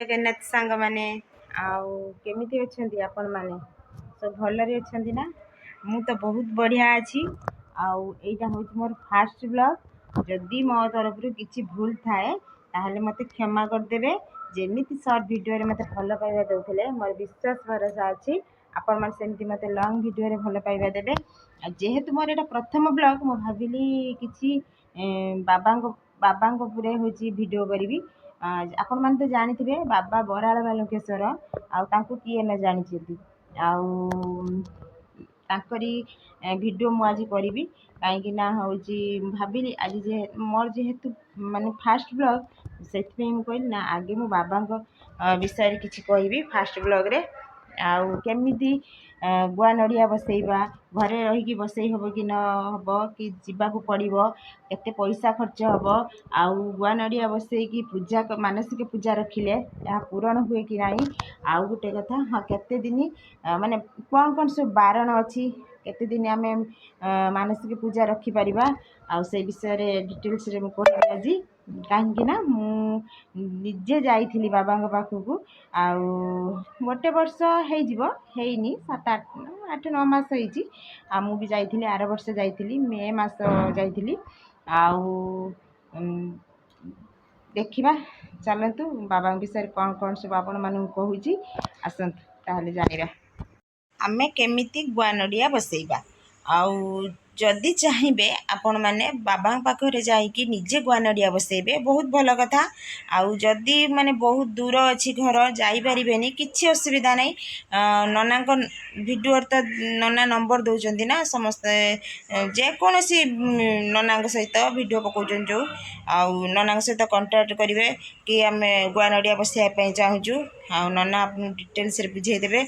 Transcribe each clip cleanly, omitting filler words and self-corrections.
ଜଗନ୍ନାଥ ସାଙ୍ଗମାନେ ଆଉ କେମିତି ଅଛନ୍ତି ଆପଣ ମାନେ ସବୁ ଭଲରେ ଅଛନ୍ତି ନା? ମୁଁ ତ ବହୁତ ବଢ଼ିଆ ଅଛି। ଆଉ ଏଇଟା ହେଉଛି ମୋର ଫାଷ୍ଟ ବ୍ଲଗ୍। ଯଦି ମୋ ତରଫରୁ କିଛି ଭୁଲ ଥାଏ ତାହେଲେ ମୋତେ କ୍ଷମା କରିଦେବେ। ଯେମିତି ସର୍ଟ ଭିଡ଼ିଓରେ ମୋତେ ଭଲ ପାଇବା ଦେଉଥିଲେ ମୋର ବିଶ୍ୱାସ ଭରସା ଅଛି ଆପଣମାନେ ସେମିତି ମୋତେ ଲଙ୍ଗ ଭିଡ଼ିଓରେ ଭଲ ପାଇବା ଦେବେ। ଆଉ ଯେହେତୁ ମୋର ଏଇଟା ପ୍ରଥମ ବ୍ଲଗ୍ ମୁଁ ଭାବିଲି କିଛି ବାବାଙ୍କ ବାବାଙ୍କ ଉପରେ ହେଉଛି ଭିଡ଼ିଓ କରିବି। ଆପଣମାନେ ତ ଜାଣିଥିବେ ବାବା ବରାଳ ବାଲୁକେଶ୍ୱର, ଆଉ ତାଙ୍କୁ କିଏ ନ ଜାଣିଛନ୍ତି। ଆଉ ତାଙ୍କରି ଭିଡ଼ିଓ ମୁଁ ଆଜି କରିବି। କାହିଁକି ନା ହେଉଛି ଭାବିଲି ଆଜି ମୋର ଯେହେତୁ ମାନେ ଫାଷ୍ଟ ବ୍ଲଗ୍, ସେଥିପାଇଁ ମୁଁ କହିଲି ନା ଆଗେ ମୁଁ ବାବାଙ୍କ ବିଷୟରେ କିଛି କହିବି ଫାଷ୍ଟ ବ୍ଲଗ୍ରେ। ଆଉ କେମିତି ଗୁଆ ନଡ଼ିଆ ବସେଇବା, ଘରେ ରହିକି ବସେଇ ହେବ କି ନ ହେବ, କି ଯିବାକୁ ପଡ଼ିବ, କେତେ ପଇସା ଖର୍ଚ୍ଚ ହେବ, ଆଉ ଗୁଆ ନଡ଼ିଆ ବସେଇକି ମାନସିକ ପୂଜା ରଖିଲେ ଏହା ପୂରଣ ହୁଏ କି ନାହିଁ, ଆଉ ଗୋଟେ କଥା ହଁ କେତେ ଦିନ ମାନେ କ'ଣ କ'ଣ ସବୁ ବାରଣ ଅଛି, କେତେ ଦିନ ଆମେ ମାନସିକ ପୂଜା ରଖିପାରିବା, ଆଉ ସେଇ ବିଷୟରେ ଡିଟେଲ୍ସରେ ମୁଁ କହିବି ଆଜି। କାହିଁକି ନା ମୁଁ ନିଜେ ଯାଇଥିଲି ବାବାଙ୍କ ପାଖକୁ। ଆଉ ଗୋଟେ ବର୍ଷ ହେଇଯିବ, ହେଇନି 7-8-9 ମାସ ହେଇଛି। ଆଉ ମୁଁ ବି ଯାଇଥିଲି, ଆର ବର୍ଷ ଯାଇଥିଲି, ମେ ମାସ ଯାଇଥିଲି। ଆଉ ଦେଖିବା, ଚାଲନ୍ତୁ ବାବାଙ୍କ ବିଷୟରେ କ'ଣ କ'ଣ ସବୁ ଆପଣମାନଙ୍କୁ କହୁଛି, ଆସନ୍ତୁ ତାହେଲେ ଜାଣିବା ଆମେ କେମିତି ଗୁଆ ନଡ଼ିଆ ବସେଇବା। ଆଉ ଯଦି ଚାହିଁବେ ଆପଣମାନେ ବାବାଙ୍କ ପାଖରେ ଯାଇକି ନିଜେ ଗୁଆ ନଡ଼ିଆ ବସେଇବେ, ବହୁତ ଭଲ କଥା। ଆଉ ଯଦି ମାନେ ବହୁତ ଦୂର ଅଛି ଘର, ଯାଇପାରିବେନି, କିଛି ଅସୁବିଧା ନାହିଁ। ନନାଙ୍କ ଭିଡ଼ିଓରେ ତ ନନା ନମ୍ବର ଦେଉଛନ୍ତି ନା, ସମସ୍ତେ ଯେକୌଣସି ନନାଙ୍କ ସହିତ ଭିଡ଼ିଓ ପକାଉଛନ୍ତି ଯେଉଁ, ଆଉ ନନାଙ୍କ ସହିତ କଣ୍ଟାକ୍ଟ କରିବେ କି ଆମେ ଗୁଆ ନଡ଼ିଆ ବସାଇବା ପାଇଁ ଚାହୁଁଛୁ। ଆଉ ନନା ଆପଣଙ୍କୁ ଡିଟେଲ୍ସରେ ବୁଝାଇଦେବେ।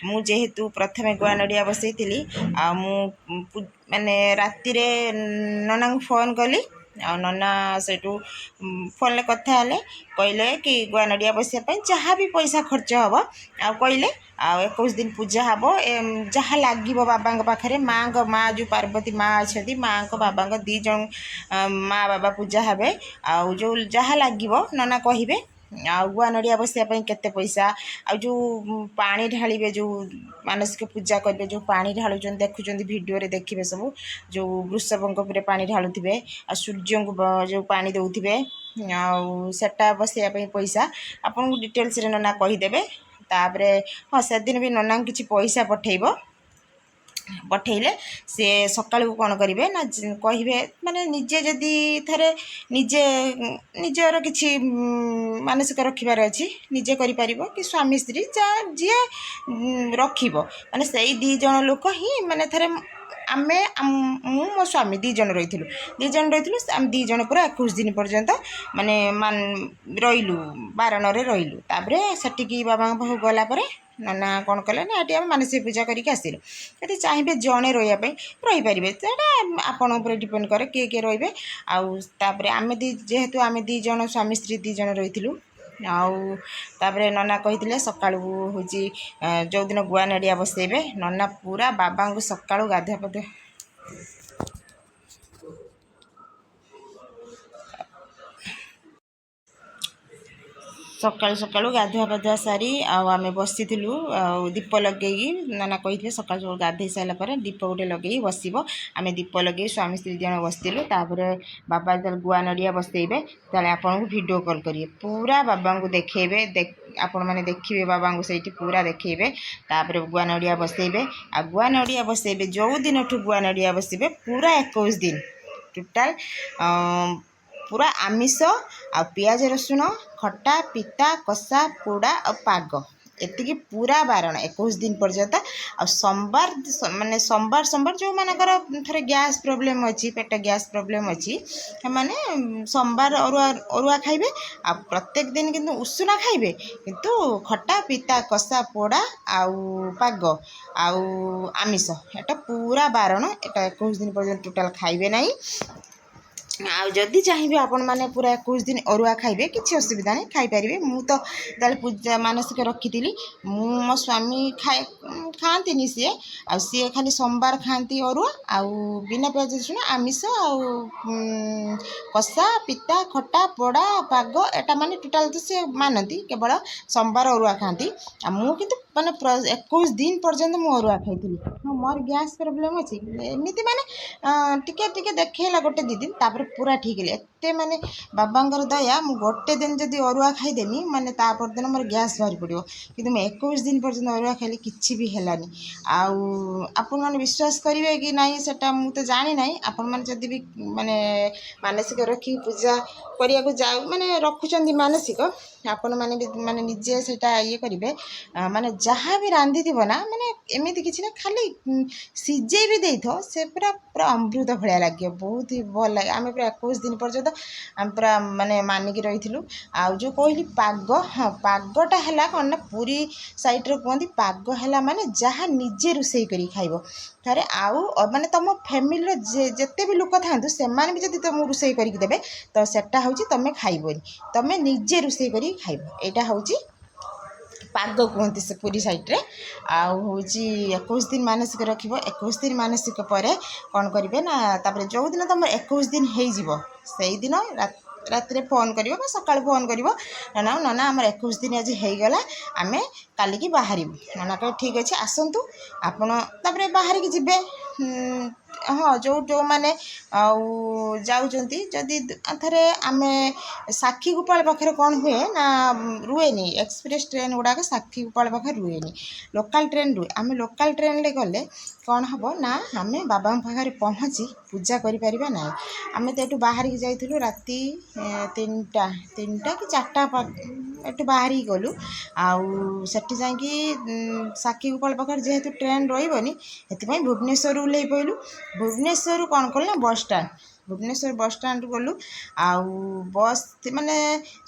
ମୁଁ ଯେହେତୁ ପ୍ରଥମେ ଗୁଆ ନଡ଼ିଆ ବସାଇଥିଲି, ଆଉ ମୁଁ ମାନେ ରାତିରେ ନନାଙ୍କୁ ଫୋନ୍ କଲି। ଆଉ ନନା ସେଇଠୁ ଫୋନ୍ରେ କଥା ହେଲେ, କହିଲେ କି ଗୁଆ ନଡ଼ିଆ ବସାଇବା ପାଇଁ ଯାହା ବି ପଇସା ଖର୍ଚ୍ଚ ହେବ, ଆଉ କହିଲେ ଆଉ 21 ଦିନ ପୂଜା ହେବ, ଯାହା ଲାଗିବ ବାବାଙ୍କ ପାଖରେ ମା ଯେଉଁ ପାର୍ବତୀ ମା ଅଛନ୍ତି, ମାଆଙ୍କ ବାବାଙ୍କ 2 ଜଣ ମା ବାବା ପୂଜା ହେବେ। ଆଉ ଯେଉଁ ଯାହା ଲାଗିବ ନନା କହିବେ। ଆଉ ଗୁଆ ନଡ଼ିଆ ବସାଇବା ପାଇଁ କେତେ ପଇସା, ଆଉ ଯେଉଁ ପାଣି ଢାଳିବେ, ଯେଉଁ ମାନସିକ ପୂଜା କରିବେ, ଯେଉଁ ପାଣି ଢାଳୁଛନ୍ତି ଦେଖୁଛନ୍ତି ଭିଡ଼ିଓରେ ଦେଖିବେ ସବୁ, ଯେଉଁ ବୃଷଭଙ୍କ ଉପରେ ପାଣି ଢାଳୁଥିବେ, ଆଉ ସୂର୍ଯ୍ୟଙ୍କୁ ଯେଉଁ ପାଣି ଦେଉଥିବେ, ଆଉ ସେଟା ବସାଇବା ପାଇଁ ପଇସା ଆପଣଙ୍କୁ ଡିଟେଲ୍ସରେ ନନା କହିଦେବେ। ତାପରେ ହଁ ସେଦିନ ବି ନନାଙ୍କୁ କିଛି ପଇସା ପଠେଇଲେ ସେ ସକାଳୁ କ'ଣ କରିବେ ନା କହିବେ, ମାନେ ନିଜେ ଯଦି ଥରେ ନିଜର କିଛି ମାନସିକ ରଖିବାର ଅଛି ନିଜେ କରିପାରିବ, କି ସ୍ୱାମୀ ସ୍ତ୍ରୀ ଯିଏ ରଖିବ, ମାନେ ସେଇ 2 ଜଣ ଲୋକ ହିଁ ମାନେ ଥରେ ମୁଁ ମୋ ସ୍ୱାମୀ 2 ଜଣ ରହିଥିଲୁ। ଆମେ 2 ଜଣ ପୁରା 21 ଦିନ ପର୍ଯ୍ୟନ୍ତ ମାନେ ରହିଲୁ, ବାରଣରେ ରହିଲୁ। ତାପରେ ସେଠିକି ବାବାଙ୍କ ପାଖକୁ ଗଲା ପରେ ନନା କ'ଣ କଲେ ନା ଏଠି ଆମେ ମାନସିକ ପୂଜା କରିକି ଆସିଲୁ। ଯଦି ଚାହିଁବେ ଜଣେ ରହିବା ପାଇଁ ରହିପାରିବେ, ସେଇଟା ଆପଣଙ୍କ ଉପରେ ଡିପେଣ୍ଡ କରେ କିଏ କିଏ ରହିବେ। ଆଉ ତାପରେ ଯେହେତୁ ଆମେ 2 ଜଣ ସ୍ୱାମୀ ସ୍ତ୍ରୀ 2 ଜଣ ରହିଥିଲୁ। ଆଉ ତାପରେ ନନା କହିଥିଲେ ସକାଳୁ ହେଉଛି ଯେଉଁଦିନ ଗୁଆ ନଡ଼ିଆ ବସାଇବେ, ନନା ପୁରା ବାବାଙ୍କୁ ସକାଳୁ ଗାଧୁଆ ପାଧୁଆ ସକାଳୁ ଗାଧୁଆ ପାଧୁଆ ସାରି ଆଉ ଆମେ ବସିଥିଲୁ। ଆଉ ଦୀପ ଲଗେଇକି ନନା କହିଥିଲେ ସକାଳୁ ଗାଧୋଇ ସାରିଲା ପରେ ଦୀପ ଗୋଟେ ଲଗେଇକି ବସିବ। ଆମେ ଦୀପ ଲଗେଇ ସ୍ୱାମୀ ସ୍ତ୍ରୀ 2 ଜଣ ବସିଥିଲୁ। ତାପରେ ବାବା ଯେତେବେଳେ ଗୁଆ ନଡ଼ିଆ ବସାଇବେ ତାହେଲେ ଆପଣଙ୍କୁ ଭିଡ଼ିଓ କଲ୍ କରିବେ, ପୁରା ବାବାଙ୍କୁ ଦେଖେଇବେ, ଆପଣମାନେ ଦେଖିବେ ବାବାଙ୍କୁ ସେଇଠି ପୁରା ଦେଖେଇବେ। ତାପରେ ଗୁଆ ନଡ଼ିଆ ବସାଇବେ। ଆଉ ଗୁଆ ନଡ଼ିଆ ବସାଇବେ ଯେଉଁ ଦିନଠୁ ଗୁଆ ନଡ଼ିଆ ବସିବେ ପୁରା 21 ଦିନ ଟୋଟାଲ୍ ପୁରା ଆମିଷ, ଆଉ ପିଆଜ ରସୁଣ, ଖଟା, ପିତା, କଷା, ପୋଡ଼ା ଆଉ ପାଗ, ଏତିକି ପୁରା ବାରଣ 21 ଦିନ ପର୍ଯ୍ୟନ୍ତ। ଆଉ ସୋମବାର ଯେଉଁମାନଙ୍କର ଥରେ ଗ୍ୟାସ୍ ପ୍ରୋବ୍ଲେମ୍ ଅଛି, ପେଟ ଗ୍ୟାସ୍ ପ୍ରୋବ୍ଲେମ୍ ଅଛି, ସେମାନେ ସୋମବାର ଅରୁଆ ଖାଇବେ। ଆଉ ପ୍ରତ୍ୟେକ ଦିନ କିନ୍ତୁ ଉଷୁନା ଖାଇବେ, କିନ୍ତୁ ଖଟା, ପିତା, କଷା, ପୋଡ଼ା ଆଉ ପାଗ ଆଉ ଆମିଷ, ଏଟା ପୁରା ବାରଣ। ଏଟା 21 ଦିନ ପର୍ଯ୍ୟନ୍ତ ଟୋଟାଲ୍ ଖାଇବେ ନାହିଁ। ଆଉ ଯଦି ଚାହିଁବେ ଆପଣମାନେ ପୁରା 21 ଦିନ ଅରୁଆ ଖାଇବେ କିଛି ଅସୁବିଧା ନାହିଁ, ଖାଇପାରିବେ। ମୁଁ ତ ଯେତେବେଳେ ପୂଜା ମାନସିକ ରଖିଥିଲି, ମୁଁ ମୋ ସ୍ୱାମୀ ଖାଆନ୍ତିନି ସିଏ, ଆଉ ସିଏ ଖାଲି ସୋମବାର ଖାଆନ୍ତି ଅରୁଆ, ଆଉ ବିନା ପିଆଜ ରସୁଣ ଆମିଷ, ଆଉ କଷା ପିତା ଖଟା ପୋଡ଼ା ପାଗ ଏଟା ମାନେ ଟୋଟାଲ୍ ତ ସିଏ ମାନନ୍ତି, କେବଳ ସୋମବାର ଅରୁଆ ଖାଆନ୍ତି। ଆଉ ମୁଁ କିନ୍ତୁ ମାନେ 21 ଦିନ ପର୍ଯ୍ୟନ୍ତ ମୁଁ ଅରୁଆ ଖାଇଥିଲି। ହଁ, ମୋର ଗ୍ୟାସ୍ ପ୍ରୋବ୍ଲେମ୍ ଅଛି, ଏମିତି ମାନେ ଟିକେ ଟିକେ ଦେଖେଇଲା ଗୋଟେ 2 ଦିନ, ତାପରେ ପୁରା ଠିକ୍ ହେଲି। ଏତେ ମାନେ ବାବାଙ୍କର ଦୟା, ମୁଁ ଗୋଟେ ଦିନ ଯଦି ଅରୁଆ ଖାଇଦେମି ମାନେ ତା ପରଦିନ ମୋର ଗ୍ୟାସ୍ ବାହାରି ପଡ଼ିବ। କିନ୍ତୁ ମୁଁ 21 ଦିନ ପର୍ଯ୍ୟନ୍ତ ଅରୁଆ ଖାଇଲି, କିଛି ବି ହେଲାନି। ଆଉ ଆପଣମାନେ ବିଶ୍ୱାସ କରିବେ କି ନାହିଁ ସେଟା ମୁଁ ତ ଜାଣି ନାହିଁ। ଆପଣମାନେ ଯଦି ବି ମାନେ ମାନସିକ ରଖି ପୂଜା କରିବାକୁ ମାନେ ରଖୁଛନ୍ତି ମାନସିକ, ଆପଣମାନେ ବି ମାନେ ନିଜେ ସେଇଟା ଇଏ କରିବେ। ମାନେ ଯାହା ବି ରାନ୍ଧିଥିବ ନା, ମାନେ ଏମିତି କିଛି ନା, ଖାଲି ସିଝେଇ ବି ଦେଇଥାଉ, ସେ ପୁରା ପୁରା ଅମୃତ ଭଳିଆ ଲାଗିବ, ବହୁତ ହି ଭଲ ଲାଗେ। ଆମେ ପୁରା 21 ଦିନ ପର୍ଯ୍ୟନ୍ତ ଆମେ ପୁରା ମାନେ ମାନିକି ରହିଥିଲୁ। ଆଉ ଯେଉଁ କହିଲି ପାଗ, ହଁ, ପାଗଟା ହେଲା କ'ଣ ନା, ପୁରୀ ସାଇଡ଼୍ରେ କୁହନ୍ତି ପାଗ ହେଲା ମାନେ ଯାହା ନିଜେ ରୋଷେଇ କରିକି ଖାଇବ ଥରେ। ଆଉ ମାନେ ତୁମ ଫ୍ୟାମିଲିର ଯେତେ ବି ଲୋକ ଥାଆନ୍ତୁ, ସେମାନେ ବି ଯଦି ତୁମକୁ ରୋଷେଇ କରିକି ଦେବେ, ତ ସେଟା ହେଉଛି ତୁମେ ଖାଇବନି, ତୁମେ ନିଜେ ରୋଷେଇ କରିକି ଖାଇବ। ଏଇଟା ହେଉଛି ପାଗ କୁହନ୍ତି ସେ ପୁରୀ ସାଇଡ଼୍ରେ। ଆଉ ହେଉଛି 21 ଦିନ ମାନସିକ ରଖିବ। 21 ଦିନ ମାନସିକ ପରେ କ'ଣ କରିବେ ନା, ତାପରେ ଯେଉଁଦିନ ତୁମର 21 ଦିନ ହେଇଯିବ, ସେଇଦିନ ରାତିରେ ଫୋନ୍ କରିବ ବା ସକାଳୁ ଫୋନ୍ କରିବ, ନନା ଆମର 21 ଦିନ ଆଜି ହେଇଗଲା, ଆମେ କାଲିକି ବାହାରିବୁ। ନନା କହିବେ ଠିକ୍ ଅଛି ଆସନ୍ତୁ ଆପଣ। ତାପରେ ବାହାରିକି ଯିବେ। ହଁ, ଯେଉଁମାନେ ଆଉ ଯାଉଛନ୍ତି, ଯଦି ଥରେ ଆମେ ସାକ୍ଷୀଗୋପାଳ ପାଖରେ କ'ଣ ହୁଏ ନା, ରୁହେନି ଏକ୍ସପ୍ରେସ୍ ଟ୍ରେନ୍ ଗୁଡ଼ାକ ସାକ୍ଷୀଗୋପାଳ ପାଖରେ ରୁହେନି, ଲୋକାଲ୍ ଟ୍ରେନ୍ ରୁହେ। ଆମେ ଲୋକାଲ୍ ଟ୍ରେନ୍ରେ ଗଲେ କ'ଣ ହେବ ନା, ଆମେ ବାବାଙ୍କ ପାଖରେ ପହଞ୍ଚି ପୂଜା କରିପାରିବା ନାହିଁ। ଆମେ ତ ଏଠୁ ବାହାରିକି ଯାଇଥିଲୁ ରାତି 3ଟା କି 4ଟା ଏଠୁ ବାହାରିକି ଗଲୁ। ଆଉ ସେଠି ଯାଇକି ସାକ୍ଷୀଗୋପାଳ ପାଖରେ ଯେହେତୁ ଟ୍ରେନ୍ ରହିବନି, ସେଥିପାଇଁ ଭୁବନେଶ୍ୱରରୁ ଓହ୍ଲେଇ ପଡ଼ିଲୁ। ଭୁବନେଶ୍ୱରରୁ କ'ଣ କଲୁ ନା, ଭୁବନେଶ୍ୱର ବସ୍ ଷ୍ଟାଣ୍ଡରୁ ଗଲୁ। ଆଉ ବସ୍ ମାନେ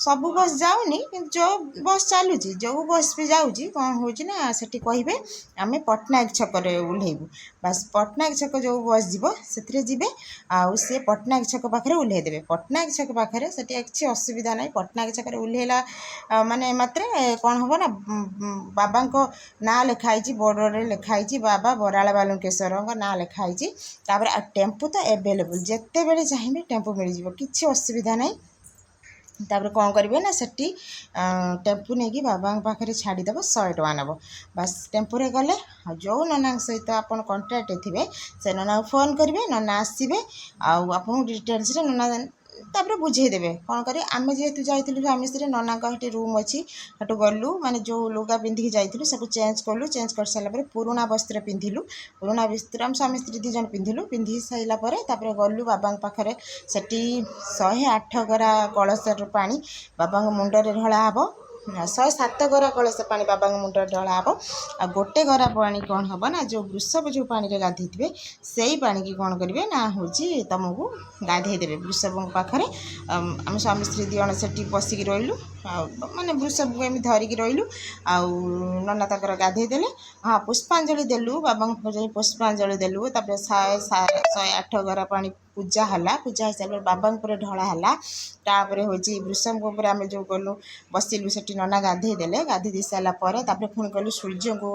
ସବୁ ବସ୍ ଯାଉନି, କିନ୍ତୁ ଯେଉଁ ବସ୍ ଚାଲୁଛି, ଯେଉଁ ବସ୍ ବି ଯାଉଛି, କ'ଣ ହେଉଛି ନା, ସେଠି କହିବେ ଆମେ ପଟ୍ଟନାୟକ ଛକରେ ଓହ୍ଲେଇବୁ। ବାସ୍ ପଟ୍ଟନାୟକ ଛକ ଯେଉଁ ବସ୍ ଯିବ ସେଥିରେ ଯିବେ, ଆଉ ସିଏ ପଟ୍ଟନାୟକ ଛକ ପାଖରେ ଓହ୍ଲେଇ ଦେବେ। ପଟ୍ଟନାୟକ ଛକ ପାଖରେ ସେଠି କିଛି ଅସୁବିଧା ନାହିଁ। ପଟ୍ଟନାୟକ ଛକରେ ଓହ୍ଲେଇଲା ମାନେ ମାତ୍ରେ କ'ଣ ହେବ ନା, ବାବାଙ୍କ ନାଁ ଲେଖା ହେଇଛି, ବୋର୍ଡ଼ରେ ଲେଖା ହେଇଛି ବାବା ବରାଳ ବାଲୁଙ୍କେଶ୍ୱରଙ୍କ ନାଁ ଲେଖା ହେଇଛି। ତାପରେ ଆଉ ଟେମ୍ପୁ ତ ଆଭେଲେବୁଲ୍, ଯେତେବେଳେ ଚାହିଁବେ ଟେମ୍ପୁ ମିଳିଯିବ, କିଛି ଅସୁବିଧା ନାହିଁ। ତାପରେ କ'ଣ କରିବେ ନା, ସେଠି ଟେମ୍ପୁ ନେଇକି ବାବାଙ୍କ ପାଖରେ ଛାଡ଼ିଦେବ, 100 ଟଙ୍କା ନେବ। ବାସ୍ ଟେମ୍ପୁରେ ଗଲେ, ଆଉ ଯେଉଁ ନନାଙ୍କ ସହିତ ଆପଣ କଣ୍ଟାକ୍ଟରେ ଥିବେ ସେ ନନାଙ୍କୁ ଫୋନ୍ କରିବେ, ନନା ଆସିବେ, ଆଉ ଆପଣଙ୍କୁ ଡିଟେଲ୍ସରେ ନନା ତାପରେ ବୁଝେଇ ଦେବେ କ'ଣ କରିବେ। ଆମେ ଯେହେତୁ ଯାଇଥିଲୁ ସ୍ୱାମୀ ସ୍ତ୍ରୀ, ନନାଙ୍କ ସେଠି ରୁମ୍ ଅଛି, ସେଠୁ ଗଲୁ, ମାନେ ଯେଉଁ ଲୁଗା ପିନ୍ଧିକି ଯାଇଥିଲୁ ସେଠୁ ଚେଞ୍ଜ କଲୁ। ଚେଞ୍ଜ କରିସାରିଲା ପରେ ପୁରୁଣା ବସ୍ତ୍ର ପିନ୍ଧିଲୁ। ପୁରୁଣା ବସ୍ତ୍ର ଆମେ ସ୍ୱାମୀ ସ୍ତ୍ରୀ 2 ଜଣ ପିନ୍ଧିଲୁ। ପିନ୍ଧି ସାରିଲା ପରେ ତାପରେ ଗଲୁ ବାବାଙ୍କ ପାଖରେ। ସେଠି 108 ଗରା କଳସର ପାଣି ବାବାଙ୍କ ମୁଣ୍ଡରେ ଢଳା ହେବ। 107 ଗରା କଳସ ପାଣି ବାବାଙ୍କ ମୁଣ୍ଡରେ ଢଳା ହେବ। ଆଉ ଗୋଟେ ଗରା ପାଣି କ'ଣ ହେବ ନା, ଯେଉଁ ବୃଷଭ ଯେଉଁ ପାଣିରେ ଗାଧୋଇଥିବେ, ସେଇ ପାଣିକି କ'ଣ କରିବେ ନା, ହେଉଛି ତୁମକୁ ଗାଧୋଇ ଦେବେ ବୃଷଭଙ୍କ ପାଖରେ। ଆମେ ସ୍ୱାମୀ ସ୍ତ୍ରୀ 2 ଜଣ ସେଠି ବସିକି ରହିଲୁ, ଆଉ ମାନେ ବୃଷଭକୁ ଏମିତି ଧରିକି ରହିଲୁ। ଆଉ ନନା ତାଙ୍କର ଗାଧୋଇ ଦେଲେ। ହଁ, ପୁଷ୍ପାଞ୍ଜଳି ଦେଲୁ, ବାବାଙ୍କ ଯାଇ ପୁଷ୍ପାଞ୍ଜଳି ଦେଲୁ। ତାପରେ 108 ଗରା ପାଣି ପୂଜା ହେଲା। ପୂଜା ହେଇସାରିଲା ପରେ ବାବାଙ୍କ ଉପରେ ଢଳା ହେଲା। ତାପରେ ହେଉଛି ବୃଷଭଙ୍କ ଉପରେ ଆମେ ଯେଉଁ ଗଲୁ ବସିଲୁ, ସେଠି ନନା ଗାଧୋଇ ଦେଲେ। ଗାଧୋଇ ଦେଇ ସାରିଲା ପରେ ତାପରେ ପୁଣି ଗଲୁ ସୂର୍ଯ୍ୟଙ୍କୁ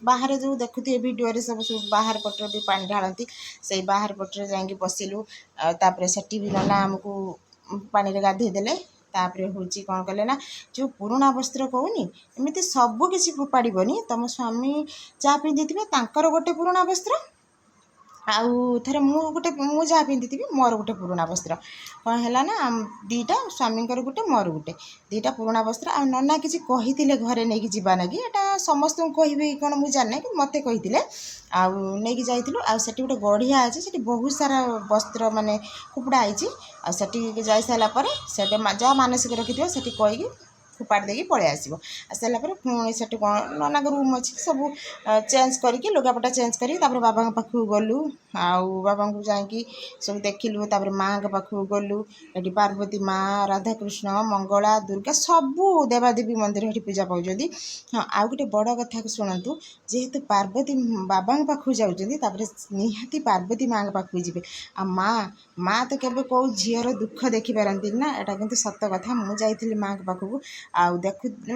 ବାହାରେ ଯେଉଁ ଦେଖୁଥିବେ ଭିଡ଼ିଓରେ ସବୁ ବାହାର ପଟରେ ବି ପାଣି ଢାଳନ୍ତି, ସେଇ ବାହାର ପଟରେ ଯାଇକି ବସିଲୁ। ଆଉ ତାପରେ ସେଠି ବି ନନା ଆମକୁ ପାଣିରେ ଗାଧୋଇ ଦେଲେ। ତାପରେ ହେଉଛି କ'ଣ କଲେ ନା, ଯେଉଁ ପୁରୁଣା ବସ୍ତ୍ର କହୁନି, ଏମିତି ସବୁ କିଛି ଫୋପାଡ଼ିବନି। ତୁମ ସ୍ୱାମୀ ଯାହା ପିନ୍ଧିଥିବେ ତାଙ୍କର ଗୋଟେ ପୁରୁଣା ବସ୍ତ୍ର, ଆଉ ଥରେ ମୁଁ ଯାହା ପିନ୍ଧିଥିବି ମୋର ଗୋଟେ ପୁରୁଣା ବସ୍ତ୍ର। କ'ଣ ହେଲା ନା, 2ଟା ସ୍ୱାମୀଙ୍କର ଗୋଟେ, ମୋର ଗୋଟେ, 2ଟା ପୁରୁଣା ବସ୍ତ୍ର। ଆଉ ନନା କିଛି କହିଥିଲେ ଘରେ ନେଇକି ଯିବା ଲାଗି, ଏଇଟା ସମସ୍ତଙ୍କୁ କହିବି କ'ଣ ମୁଁ ଜାଣିନି, କିନ୍ତୁ ମୋତେ କହିଥିଲେ। ଆଉ ନେଇକି ଯାଇଥିଲୁ। ଆଉ ସେଠି ଗୋଟେ ଗଢ଼ିଆ ଅଛି, ସେଠି ବହୁତ ସାରା ବସ୍ତ୍ର ମାନେ କୁପଡ଼ା ହେଇଛି। ଆଉ ସେଠିକି ଯାଇସାରିଲା ପରେ ସେଠି ଯାହା ମାନସିକ ରଖିଥିବ ସେଠି କହିକି ଫୋପାଡ଼ି ଦେଇକି ପଳେଇ ଆସିବ। ଆସିଲା ପରେ ପୁଣି ସେଠି କ'ଣ ନନାଙ୍କ ରୁମ୍ ଅଛି ସବୁ ଚେଞ୍ଜ କରିକି ଲୁଗାପଟା ଚେଞ୍ଜ କରିକି ତାପରେ ବାବାଙ୍କ ପାଖକୁ ଗଲୁ। ଆଉ ବାବାଙ୍କୁ ଯାଇକି ସବୁ ଦେଖିଲୁ। ତାପରେ ମାଆଙ୍କ ପାଖକୁ ଗଲୁ। ଏଠି ପାର୍ବତୀ ମା, ରାଧାକୃଷ୍ଣ, ମଙ୍ଗଳା, ଦୁର୍ଗା ସବୁ ଦେବାଦେବୀ ମନ୍ଦିର ଏଠି ପୂଜା ପାଉଛନ୍ତି। ହଁ, ଆଉ ଗୋଟେ ବଡ଼ କଥା ଶୁଣନ୍ତୁ, ଯେହେତୁ ପାର୍ବତୀ ବାବାଙ୍କ ପାଖକୁ ଯାଉଛନ୍ତି ତାପରେ ନିହାତି ପାର୍ବତୀ ମାଆଙ୍କ ପାଖକୁ ଯିବେ। ଆଉ ମା ତ କେବେ କେଉଁ ଝିଅର ଦୁଃଖ ଦେଖିପାରନ୍ତିନି ନା, ଏଇଟା କିନ୍ତୁ ସତ କଥା। ମୁଁ ଯାଇଥିଲି ମାଆଙ୍କ ପାଖକୁ ଆଉ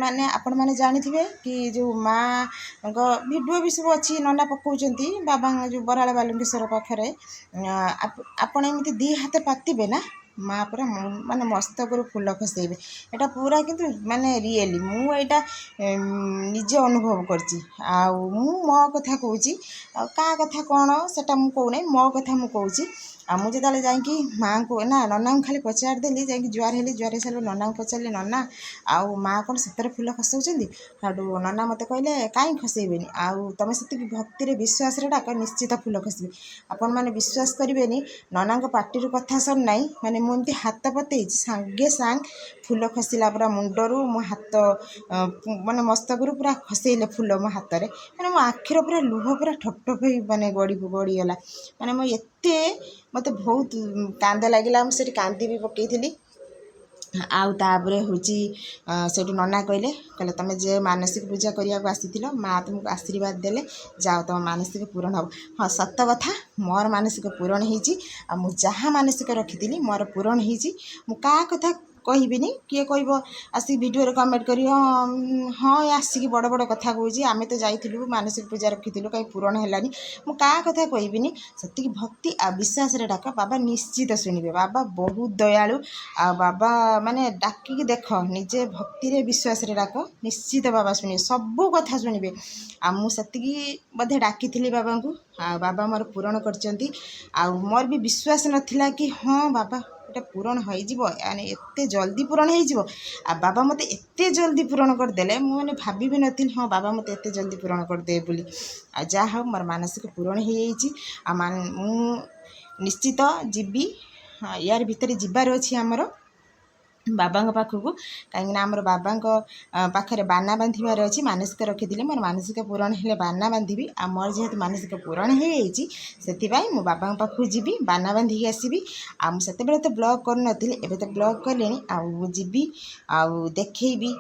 ମାନେ ଆପଣମାନେ ଜାଣିଥିବେ କି ଯେଉଁ ମାଆଙ୍କ ଭିଡ଼ିଓ ବି ସବୁ ଅଛି, ନନା ପକାଉଛନ୍ତି ବାବାଙ୍କ ଯେଉଁ ବରାଳ ବାଲୁଙ୍କେଶ୍ୱର ପାଖରେ। ଆପଣ ଏମିତି ଦୁଇ ହାତ ପାତିବେ ନା, ମା ପୁରା ମାନେ ମସ୍ତକରୁ ଫୁଲ ଖସେଇବେ। ଏଇଟା ପୁରା କିନ୍ତୁ ମାନେ ରିଏଲି ମୁଁ ଏଇଟା ନିଜେ ଅନୁଭବ କରିଛି। ଆଉ ମୁଁ ମୋ କଥା କହୁଛି, ଆଉ କାହା କଥା କ'ଣ ସେଟା ମୁଁ କହୁନାହିଁ, ମୋ କଥା ମୁଁ କହୁଛି। ଆଉ ମୁଁ ଯେତେବେଳେ ଯାଇକି ମାଆଙ୍କୁ ନନାଙ୍କୁ ଖାଲି ପଚାରିଦେଲି, ଯାଇକି ଜୁହାର ହେଲି। ଜୁହାର ହେଇସାରିଲା ନନାଙ୍କୁ ପଚାରିଲି, ନନା ଆଉ ମାଆ କ'ଣ ସତରେ ଫୁଲ ଖସଉଛନ୍ତି? ସେଠୁ ନନା ମୋତେ କହିଲେ, କାହିଁ ଖସେଇବେନି, ଆଉ ତୁମେ ସେତିକି ଭକ୍ତିରେ ବିଶ୍ୱାସରେ ଡାକ, ନିଶ୍ଚିତ ଫୁଲ ଖସିବେ। ଆପଣମାନେ ବିଶ୍ୱାସ କରିବେନି, ନନାଙ୍କ ପାଟିରୁ କଥା ସରିନାହିଁ, ମାନେ ମୁଁ ଏମିତି ହାତ ପତେଇଛି ସାଙ୍ଗେ ସାଙ୍ଗ ଫୁଲ ଖସିଲା ପୁରା ମୁଣ୍ଡରୁ ମୋ ହାତ ମାନେ ମସ୍ତକରୁ ପୁରା ଖସେଇଲେ ଫୁଲ ମୋ ହାତରେ। ମାନେ ମୋ ଆଖିର ପୁରା ଲୁହ ପୁରା ଠପ୍ ଠପ୍ ହେଇ ମାନେ ଗଡ଼ିଗଲା। ମାନେ ମୋତେ ବହୁତ କାନ୍ଦ ଲାଗିଲା। ମୁଁ ସେଠି କାନ୍ଦି ବି ପକେଇଥିଲି। ଆଉ ତାପରେ ହେଉଛି ସେଇଠୁ ନନା କହିଲେ ତୁମେ ଯେ ମାନସିକ ପୂଜା କରିବାକୁ ଆସିଥିଲ, ମାଆ ତୁମକୁ ଆଶୀର୍ବାଦ ଦେଲେ, ଯାଅ ତୁମ ମାନସିକ ପୂରଣ ହେବ। ହଁ, ସତ କଥା, ମୋର ମାନସିକ ପୂରଣ ହେଇଛି। ଆଉ ମୁଁ ଯାହା ମାନସିକ ରଖିଥିଲି ମୋର ପୂରଣ ହେଇଛି। ମୁଁ କାହା କଥା କହିବିନି। କିଏ କହିବ ଆସିକି ଭିଡ଼ିଓରେ କମେଣ୍ଟ କରିବ, ହଁ ଆସିକି ବଡ଼ ବଡ଼ କଥା କହୁଛି, ଆମେ ତ ଯାଇଥିଲୁ ମାନସିକ ପୂଜା ରଖିଥିଲୁ କାହିଁ ପୂରଣ ହେଲାନି। ମୁଁ କାହା କଥା କହିବିନି। ସେତିକି ଭକ୍ତି ଆଉ ବିଶ୍ୱାସରେ ଡାକ, ବାବା ନିଶ୍ଚିତ ଶୁଣିବେ। ବାବା ବହୁତ ଦୟାଳୁ। ଆଉ ବାବା ମାନେ ଡାକିକି ଦେଖ, ନିଜେ ଭକ୍ତିରେ ବିଶ୍ୱାସରେ ଡାକ, ନିଶ୍ଚିତ ବାବା ଶୁଣିବେ, ସବୁ କଥା ଶୁଣିବେ। ଆଉ ମୁଁ ସେତିକି ବୋଧେ ଡାକିଥିଲି ବାବାଙ୍କୁ, ଆଉ ବାବା ମୋର ପୂରଣ କରିଛନ୍ତି। ଆଉ ମୋର ବି ବିଶ୍ୱାସ ନଥିଲା କି ହଁ ବାବା ଏଇଟା ପୂରଣ ହେଇଯିବ, ମାନେ ଏତେ ଜଲ୍ଦି ପୂରଣ ହେଇଯିବ। ଆଉ ବାବା ମୋତେ ଏତେ ଜଲ୍ଦି ପୂରଣ କରିଦେଲେ, ମୁଁ ମାନେ ଭାବିବି ନଥିଲି ହଁ ବାବା ମୋତେ ଏତେ ଜଲ୍ଦି ପୂରଣ କରିଦେବେ ବୋଲି। ଆଉ ଯାହା ହଉ ମୋର ମାନସିକ ପୂରଣ ହେଇଯାଇଛି। ଆଉ ମୁଁ ନିଶ୍ଚିତ ଯିବି। ୟାର ଭିତରେ ଯିବାର ଅଛି ଆମର ବାବାଙ୍କ ପାଖକୁ, କାହିଁକିନା ଆମର ବାବାଙ୍କ ପାଖରେ ବାନା ବାନ୍ଧିବାର ଅଛି। ମାନସିକ ରଖିଥିଲେ, ମୋର ମାନସିକ ପୂରଣ ହେଲେ ବାନା ବାନ୍ଧିବି। ଆଉ ମୋର ଯେହେତୁ ମାନସିକ ପୂରଣ ହେଇଯାଇଛି, ସେଥିପାଇଁ ମୁଁ ବାବାଙ୍କ ପାଖକୁ ଯିବି, ବାନା ବାନ୍ଧିକି ଆସିବି। ଆଉ ମୁଁ ସେତେବେଳେ ତ ବ୍ଲଗ୍ କରୁନଥିଲି, ଏବେ ତ ବ୍ଲଗ୍ କଲିଣି। ଆଉ ମୁଁ ଯିବି, ଆଉ ଦେଖେଇବି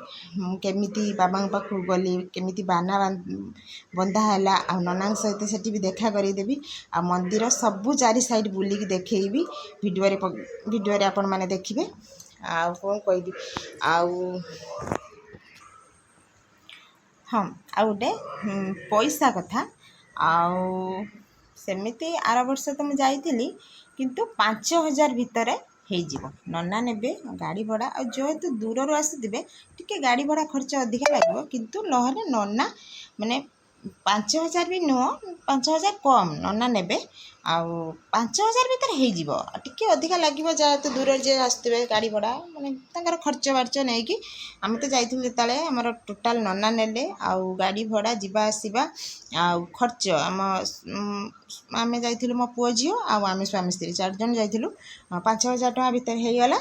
ମୁଁ କେମିତି ବାବାଙ୍କ ପାଖକୁ ଗଲି, କେମିତି ବାନା ବନ୍ଧା ହେଲା। ଆଉ ନନାଙ୍କ ସହିତ ସେଠି ବି ଦେଖା କରେଇଦେବି। ଆଉ ମନ୍ଦିର ସବୁ ଚାରି ସାଇଡ଼୍ ବୁଲିକି ଦେଖେଇବି। ଭିଡ଼ିଓରେ ଆପଣମାନେ ଦେଖିବେ। ଆଉ କ'ଣ କହିବି, ଆଉ ହଁ, ଆଉ ଗୋଟେ ପଇସା କଥା। ଆଉ ସେମିତି ଆର ବର୍ଷ ତ ମୁଁ ଯାଇଥିଲି, କିନ୍ତୁ 5,000 ଭିତରେ ହେଇଯିବ। ନନା ନେବେ ଗାଡ଼ି ଭଡ଼ା, ଆଉ ଯେହେତୁ ଦୂରରୁ ଆସିଥିବେ ଟିକେ ଗାଡ଼ି ଭଡ଼ା ଖର୍ଚ୍ଚ ଅଧିକା ଲାଗିବ, କିନ୍ତୁ ନହେଲେ ନନା ମାନେ 5,000 ବି ନୁହଁ, 5,000 କମ୍ ନନା ନେବେ। ଆଉ 5,000 ଭିତରେ ହେଇଯିବ। ଟିକେ ଅଧିକା ଲାଗିବ, ଯେହେତୁ ଦୂରରେ ଯିଏ ଆସୁଥିବେ ଗାଡ଼ି ଭଡ଼ା ମାନେ ତାଙ୍କର ଖର୍ଚ୍ଚ ବାର୍ଚ୍ଚ ନେଇକି। ଆମେ ତ ଯାଇଥିଲୁ ଯେତେବେଳେ ଆମର ଟୋଟାଲ୍ ନନା ନେଲେ, ଆଉ ଗାଡ଼ି ଭଡ଼ା ଯିବା ଆସିବା ଆଉ ଖର୍ଚ୍ଚ ଆମେ ଯାଇଥିଲୁ, ମୋ ପୁଅ ଝିଅ ଆଉ ଆମେ ସ୍ୱାମୀ ସ୍ତ୍ରୀ 4 ଜଣ ଯାଇଥିଲୁ। 5,000 ଟଙ୍କା ଭିତରେ ହେଇଗଲା।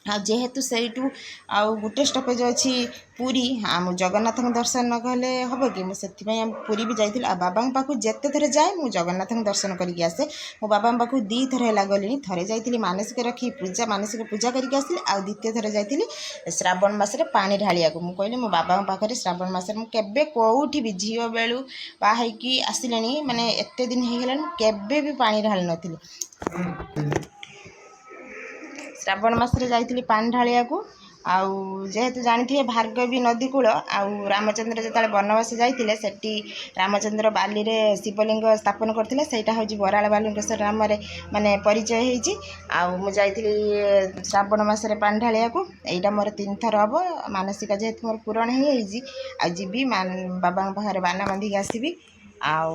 ଆଉ ଯେହେତୁ ସେଇଠୁ ଆଉ ଗୋଟେ ଷ୍ଟପେଜ୍ ଅଛି ପୁରୀ, ଆମ ଜଗନ୍ନାଥଙ୍କ ଦର୍ଶନ ନ କଲେ ହେବ କି? ମୁଁ ସେଥିପାଇଁ ଆମେ ପୁରୀ ବି ଯାଇଥିଲୁ। ଆଉ ବାବାଙ୍କ ପାଖକୁ ଯେତେ ଥର ଯାଏ ମୁଁ ଜଗନ୍ନାଥଙ୍କ ଦର୍ଶନ କରିକି ଆସେ। ମୁଁ ବାବାଙ୍କ ପାଖକୁ 2 ଥର ହେଲା ଗଲିଣି। ଥରେ ଯାଇଥିଲି ମାନସିକ ରଖି ମାନସିକ ପୂଜା କରିକି ଆସିଲି। ଆଉ ଦ୍ୱିତୀୟ ଥର ଯାଇଥିଲି ଶ୍ରାବଣ ମାସରେ ପାଣି ଢାଳିବାକୁ। ମୁଁ କହିଲି ମୋ ବାବାଙ୍କ ପାଖରେ ଶ୍ରାବଣ ମାସରେ ମୁଁ କେବେ କେଉଁଠି ବି ଝିଅ ବେଳୁ ବାହା ହେଇକି ଆସିଲେଣି, ମାନେ ଏତେ ଦିନ ହେଇଗଲାଣି, କେବେ ବି ପାଣି ଢାଳି ନଥିଲି। ଶ୍ରାବଣ ମାସରେ ଯାଇଥିଲି ପାଣି ଢାଳିବାକୁ। ଆଉ ଯେହେତୁ ଜାଣିଥିବେ ଭାର୍ଗବୀ ନଦୀ କୂଳ, ଆଉ ରାମଚନ୍ଦ୍ର ଯେତେବେଳେ ବନବାସ ଯାଇଥିଲେ, ସେଠି ରାମଚନ୍ଦ୍ର ବାଲିରେ ଶିବଲିଙ୍ଗ ସ୍ଥାପନ କରିଥିଲେ। ସେଇଟା ହେଉଛି ବରାଳ ବାଲୁଙ୍କେଶ୍ୱର ନାମରେ ମାନେ ପରିଚୟ ହେଇଛି। ଆଉ ମୁଁ ଯାଇଥିଲି ଶ୍ରାବଣ ମାସରେ ପାଣି ଢାଳିବାକୁ। ଏଇଟା ମୋର 3 ଥର ହେବ। ମାନସିକ ଯେହେତୁ ମୋର ପୂରଣ ହେଇଯାଇଛି, ଆଉ ଯିବି ବାବାଙ୍କ ପାଖରେ ବାନା ବାନ୍ଧିକି ଆସିବି। ଆଉ